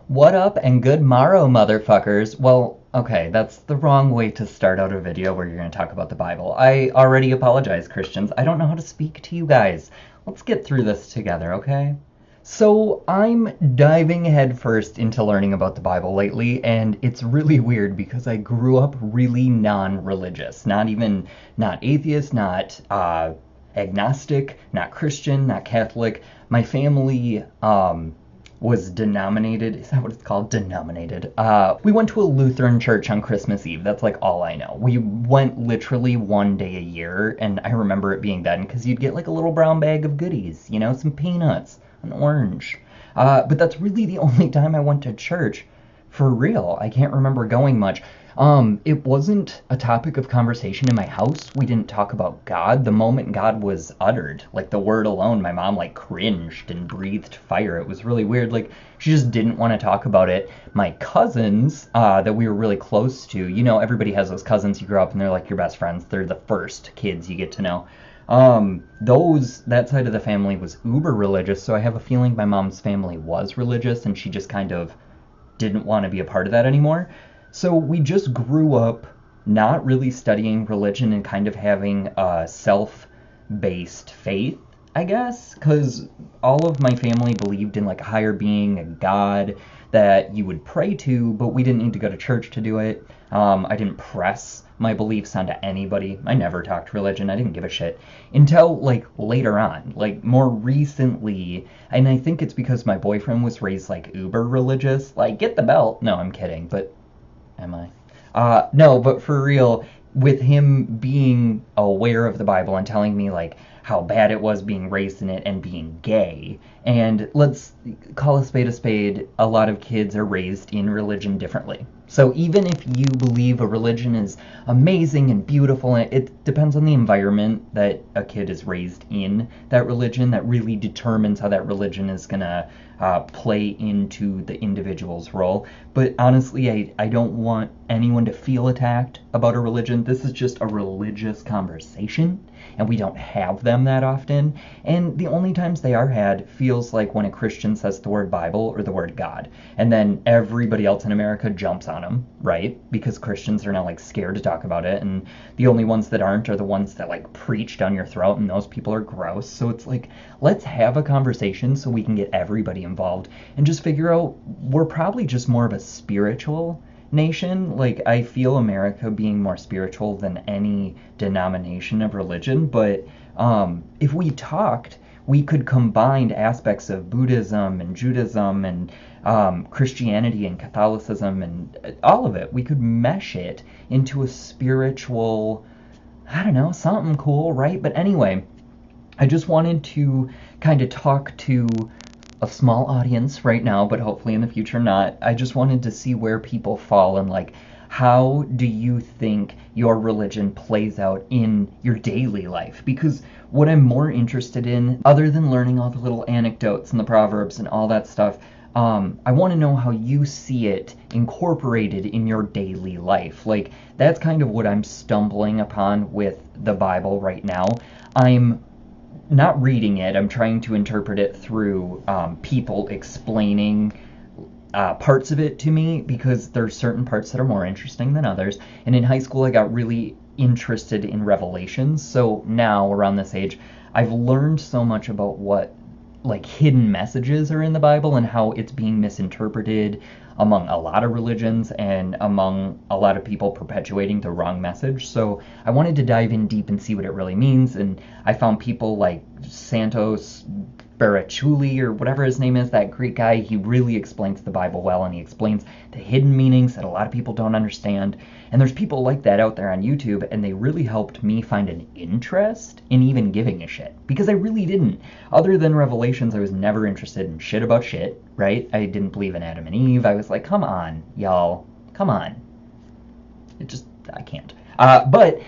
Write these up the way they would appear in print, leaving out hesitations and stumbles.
What up and good morrow, motherfuckers. Well, okay, that's the wrong way to start out a video where you're going to talk about the Bible. I already apologize, Christians. I don't know how to speak to you guys. Let's get through this together, okay? So, I'm diving headfirst into learning about the Bible lately, and it's really weird because I grew up really non-religious. Not atheist, not agnostic, not Christian, not Catholic. My family, was denominated. Is that what it's called? Denominated. We went to a Lutheran church on Christmas Eve. That's like all I know. We went literally one day a year, and I remember it being then because you'd get like a little brown bag of goodies, some peanuts, an orange. But that's really the only time I went to church for real. I can't remember going much. It wasn't a topic of conversation in my house. We didn't talk about God. The moment God was uttered, like the word alone, my mom like cringed and breathed fire. It was really weird. Like she just didn't want to talk about it. My cousins, that we were really close to, everybody has those cousins you grow up and they're like your best friends. They're the first kids you get to know. That side of the family was uber religious, so I have a feeling my mom's family was religious and she just kind of didn't want to be a part of that anymore. So we just grew up not really studying religion and kind of having a self-based faith, I guess, because all of my family believed in like a higher being, a God that you would pray to, but we didn't need to go to church to do it. I didn't press my beliefs onto anybody. I never talked religion. I didn't give a shit until like later on, like more recently. And I think it's because my boyfriend was raised like uber religious, like get the belt. No, I'm kidding, but am I? No, but for real, with him being aware of the Bible and telling me like how bad it was being raised in it and being gay. And let's call a spade, a lot of kids are raised in religion differently. So even if you believe a religion is amazing and beautiful, it depends on the environment that a kid is raised in that religion that really determines how that religion is going to play into the individual's role. But honestly, I don't want anyone to feel attacked about a religion. This is just a religious conversation, and we don't have them that often. And the only times they are had feels like when a Christian says the word Bible or the word God, and then everybody else in America jumps on them, right? Because Christians are now like scared to talk about it, and the only ones that aren't are the ones that like preach down your throat, and those people are gross. So it's like, let's have a conversation so we can get everybody involved and just figure out we're probably just more of a spiritual nation. Like I feel America being more spiritual than any denomination of religion, but if we talked, we could combine aspects of Buddhism and Judaism and Christianity and Catholicism and all of it. We could mesh it into a spiritual, I don't know, something cool, right? But anyway, I just wanted to kind of talk to a small audience right now, but hopefully in the future not. I just wanted to see where people fall and like, how do you think your religion plays out in your daily life? Because what I'm more interested in, other than learning all the little anecdotes and the proverbs and all that stuff, I want to know how you see it incorporated in your daily life. Like, that's kind of what I'm stumbling upon with the Bible right now. I'm not reading it, I'm trying to interpret it through people explaining parts of it to me, because there's certain parts that are more interesting than others. And in high school, I got really interested in Revelations. So now, around this age, I've learned so much about what like hidden messages are in the Bible and how it's being misinterpreted among a lot of religions and among a lot of people perpetuating the wrong message. So I wanted to dive in deep and see what it really means, and I found people like Santos Barachuli or whatever his name is, that Greek guy. He really explains the Bible well, and he explains the hidden meanings that a lot of people don't understand. And there's people like that out there on YouTube, and they really helped me find an interest in even giving a shit, because I really didn't. Other than Revelations, I was never interested in shit about shit, right? I didn't believe in Adam and Eve. I was like, come on, y'all, come on. I can't. But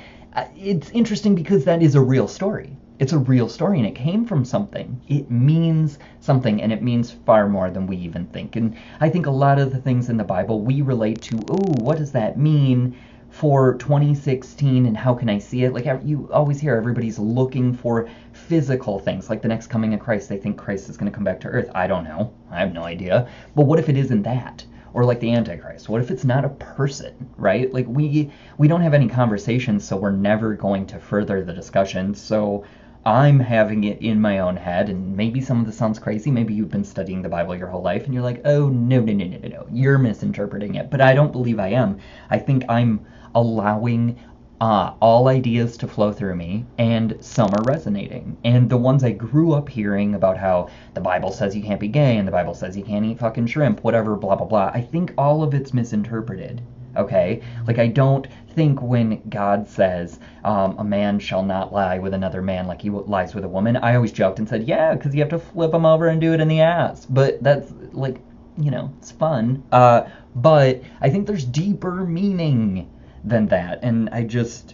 it's interesting because that is a real story. It's a real story, and it came from something. It means something, and it means far more than we even think. And I think a lot of the things in the Bible we relate to, oh, what does that mean? for 2016 and how can I see it? Like, you always hear everybody's looking for physical things, like the next coming of Christ. They think Christ is going to come back to earth. I don't know. I have no idea. But what if it isn't that? Or like the Antichrist? What if it's not a person, right? Like, we don't have any conversations, so we're never going to further the discussion. So I'm having it in my own head, and maybe some of this sounds crazy. Maybe you've been studying the Bible your whole life, and you're like, oh, no, you're misinterpreting it. But I don't believe I am. I think I'm allowing all ideas to flow through me, and some are resonating. And the ones I grew up hearing about how the Bible says you can't be gay, and the Bible says you can't eat fucking shrimp, whatever, blah, blah, blah, I think all of it's misinterpreted. Okay? Like, I don't think when God says a man shall not lie with another man like he lies with a woman, I always joked and said, yeah, because you have to flip him over and do it in the ass. But that's, like, it's fun. But I think there's deeper meaning than that, and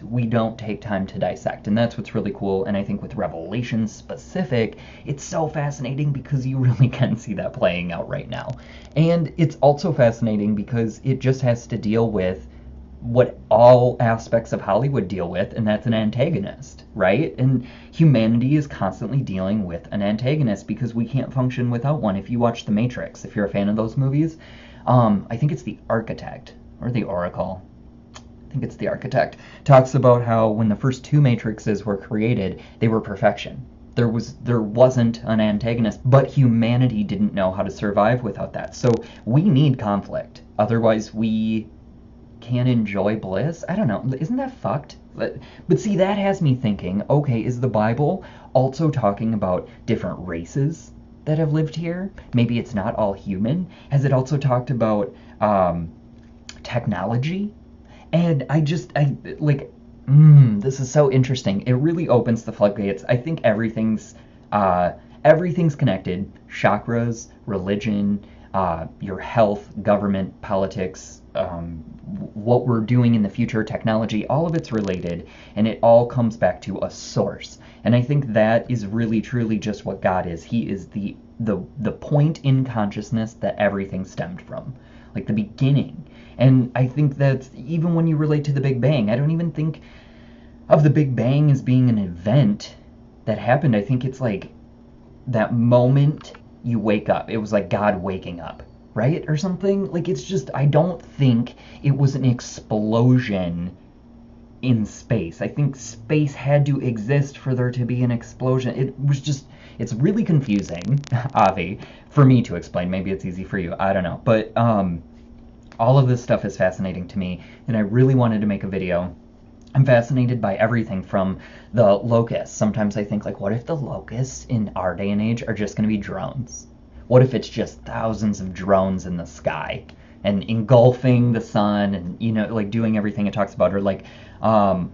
we don't take time to dissect, and that's what's really cool. And I think with Revelation specific, it's so fascinating because you really can see that playing out right now. And it's also fascinating because it just has to deal with what all aspects of Hollywood deal with, and that's an antagonist, right? And humanity is constantly dealing with an antagonist because we can't function without one. If you watch The Matrix, if you're a fan of those movies, I think it's the Architect or the Oracle, I think it's the Architect, talks about how when the first two Matrixes were created, they were perfection. There wasn't an antagonist, but humanity didn't know how to survive without that. So we need conflict. Otherwise, we can't enjoy bliss. I don't know. Isn't that fucked? But see, that has me thinking, okay, is the Bible also talking about different races that have lived here? Maybe it's not all human. Has it also talked about technology? And this is so interesting. It really opens the floodgates. I think everything's connected. Chakras, religion, your health, government, politics, what we're doing in the future, technology, all of it's related, and it all comes back to a source. And I think that is really, truly just what God is. He is the point in consciousness that everything stemmed from, like the beginning. And I think that even when you relate to the Big Bang, I don't even think of the Big Bang as being an event that happened. I think it's like that moment you wake up. It was like God waking up, right? Or something. Like, it's just, I don't think it was an explosion in space. I think space had to exist for there to be an explosion. It was just, it's really confusing, Avi, for me to explain. Maybe it's easy for you. I don't know. But, all of this stuff is fascinating to me, and I really wanted to make a video. I'm fascinated by everything from the locusts. Sometimes I think, like, what if the locusts in our day and age are just going to be drones? What if it's just thousands of drones in the sky and engulfing the sun and, like, doing everything it talks about? Or, like,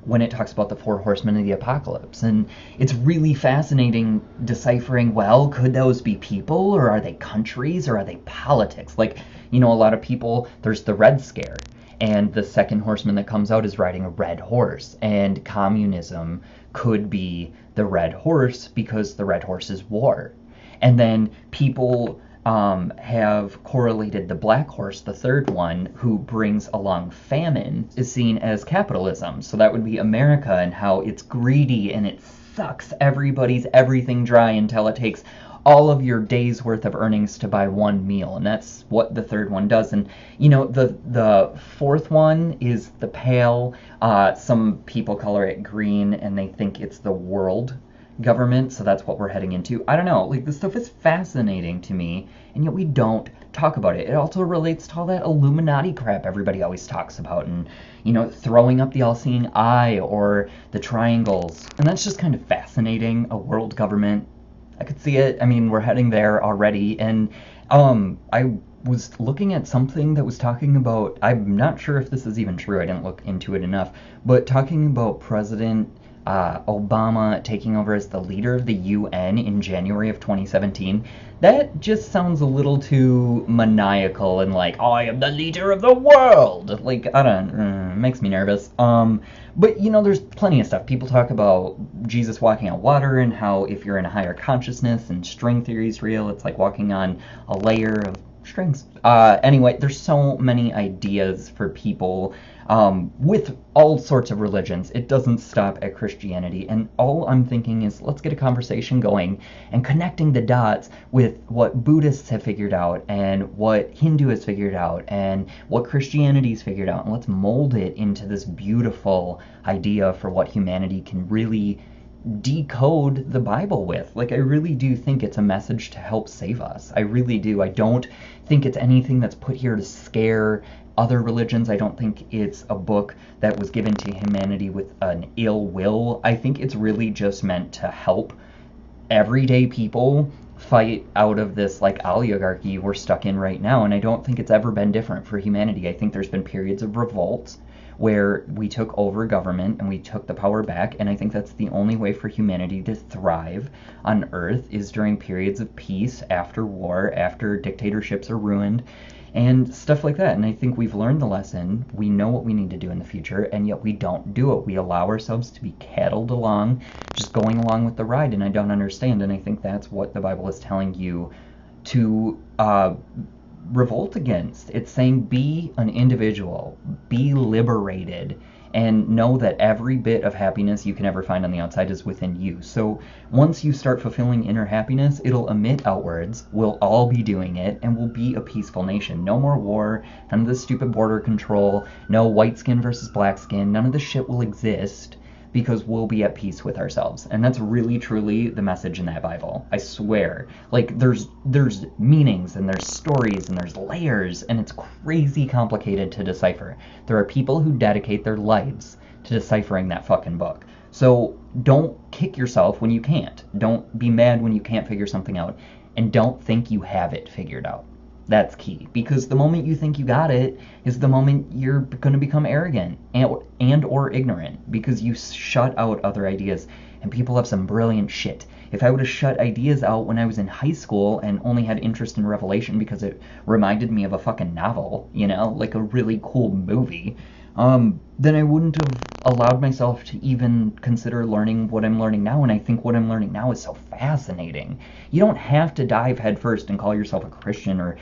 when it talks about the 4 horsemen of the apocalypse. And it's really fascinating deciphering, well, could those be people, or are they countries, or are they politics? Like, a lot of people, there's the Red Scare, and the second horseman that comes out is riding a red horse, and communism could be the red horse because the red horse is war. And then people have correlated the black horse, the third one, who brings along famine, is seen as capitalism. So that would be America, and how it's greedy and it sucks everybody's everything dry until it takes all of your day's worth of earnings to buy one meal. And that's what the third one does. And the fourth one is the pale. Some people color it green, and they think it's the world government, so that's what we're heading into. I don't know, like, this stuff is fascinating to me, and yet we don't talk about it. It also relates to all that Illuminati crap everybody always talks about, and throwing up the all-seeing eye or the triangles, and that's just kind of fascinating. A world government, I could see it. I mean, we're heading there already. And I was looking at something that was talking about, I'm not sure if this is even true, I didn't look into it enough, but talking about President Obama taking over as the leader of the UN in January of 2017. That just sounds a little too maniacal and like, I am the leader of the world. Like, I don't, it makes me nervous. But there's plenty of stuff. People talk about Jesus walking on water, and how if you're in a higher consciousness and string theory is real, it's like walking on a layer of strings. Anyway, there's so many ideas for people with all sorts of religions. It doesn't stop at Christianity. And all I'm thinking is let's get a conversation going and connecting the dots with what Buddhists have figured out and what Hindu has figured out and what Christianity's figured out. And let's mold it into this beautiful idea for what humanity can really decode the Bible with. Like, I really do think it's a message to help save us. I really do. I don't think it's anything that's put here to scare other religions. I don't think it's a book that was given to humanity with an ill will. I think it's really just meant to help everyday people fight out of this like oligarchy we're stuck in right now. And I don't think it's ever been different for humanity. I think there's been periods of revolt where we took over government and we took the power back, and I think that's the only way for humanity to thrive on Earth is during periods of peace, after war, after dictatorships are ruined, and stuff like that. And I think we've learned the lesson. We know what we need to do in the future, and yet we don't do it. We allow ourselves to be cattled along, just going along with the ride, and I don't understand. And I think that's what the Bible is telling you to revolt against. It's saying be an individual, be liberated, and know that every bit of happiness you can ever find on the outside is within you. So once you start fulfilling inner happiness, it'll emit outwards. We'll all be doing it, and we'll be a peaceful nation. No more war, none of this stupid border control, no white skin versus black skin, none of this shit will exist, because we'll be at peace with ourselves. And that's really truly the message in that Bible. I swear. Like, there's meanings and there's stories and there's layers, and it's crazy complicated to decipher. There are people who dedicate their lives to deciphering that fucking book. So don't kick yourself when you can't. Don't be mad when you can't figure something out. And don't think you have it figured out. That's key, because the moment you think you got it is the moment you're going to become arrogant and or ignorant, because you shut out other ideas. And people have some brilliant shit. If I would have shut ideas out when I was in high school and only had interest in Revelation because it reminded me of a fucking novel, you know, like a really cool movie, then I wouldn't have allowed myself to even consider learning what I'm learning now. And I think what I'm learning now is so fascinating. You don't have to dive headfirst and call yourself a Christian or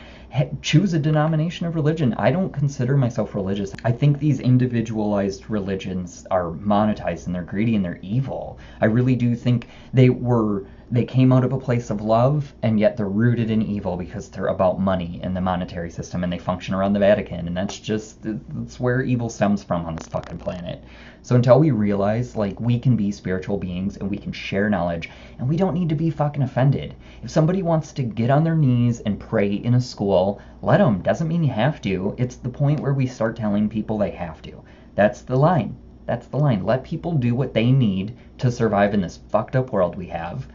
choose a denomination of religion. I don't consider myself religious. I think these individualized religions are monetized and they're greedy and they're evil. I really do think they came out of a place of love, and yet they're rooted in evil because they're about money and the monetary system, and they function around the Vatican, and that's where evil stems from on this fucking planet. So until we realize, like, we can be spiritual beings and we can share knowledge, and we don't need to be fucking offended. If somebody wants to get on their knees and pray in a school, let them. Doesn't mean you have to. It's the point where we start telling people they have to. That's the line. That's the line. Let people do what they need to survive in this fucked up world we have,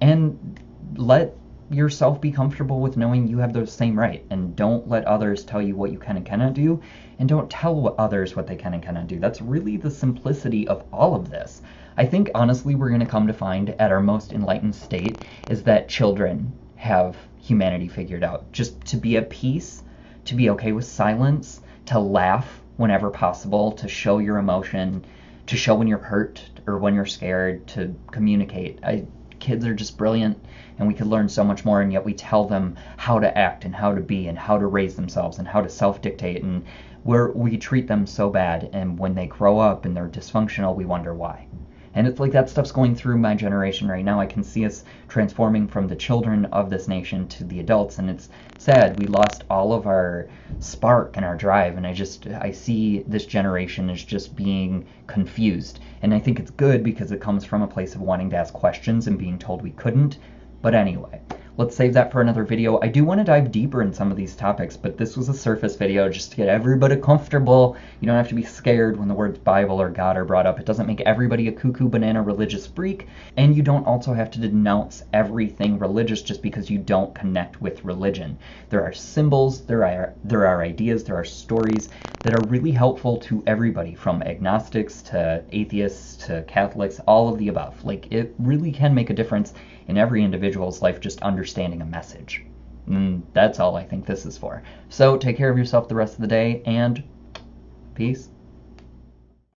and let yourself be comfortable with knowing you have the same right, and don't let others tell you what you can and cannot do, and don't tell others what they can and cannot do. That's really the simplicity of all of this. I think honestly we're going to come to find at our most enlightened state is that children have humanity figured out. Just to be at peace, to be okay with silence, to laugh whenever possible, to show your emotion, to show when you're hurt or when you're scared, to communicate. Kids are just brilliant, and we could learn so much more, and yet we tell them how to act and how to be and how to raise themselves and how to self-dictate, and we treat them so bad, and when they grow up and they're dysfunctional, we wonder why. And it's like that stuff's going through my generation right now. I can see us transforming from the children of this nation to the adults, and it's sad. We lost all of our spark and our drive, and I see this generation as just being confused. And I think it's good because it comes from a place of wanting to ask questions and being told we couldn't. But anyway, let's save that for another video. I do want to dive deeper in some of these topics, but this was a surface video just to get everybody comfortable. You don't have to be scared when the words Bible or God are brought up. It doesn't make everybody a cuckoo banana religious freak, and you don't also have to denounce everything religious just because you don't connect with religion. There are symbols, there are ideas, there are stories that are really helpful to everybody, from agnostics to atheists to Catholics, all of the above. Like, it really can make a difference in every individual's life just understanding a message. And that's all I think this is for. So take care of yourself the rest of the day, and peace.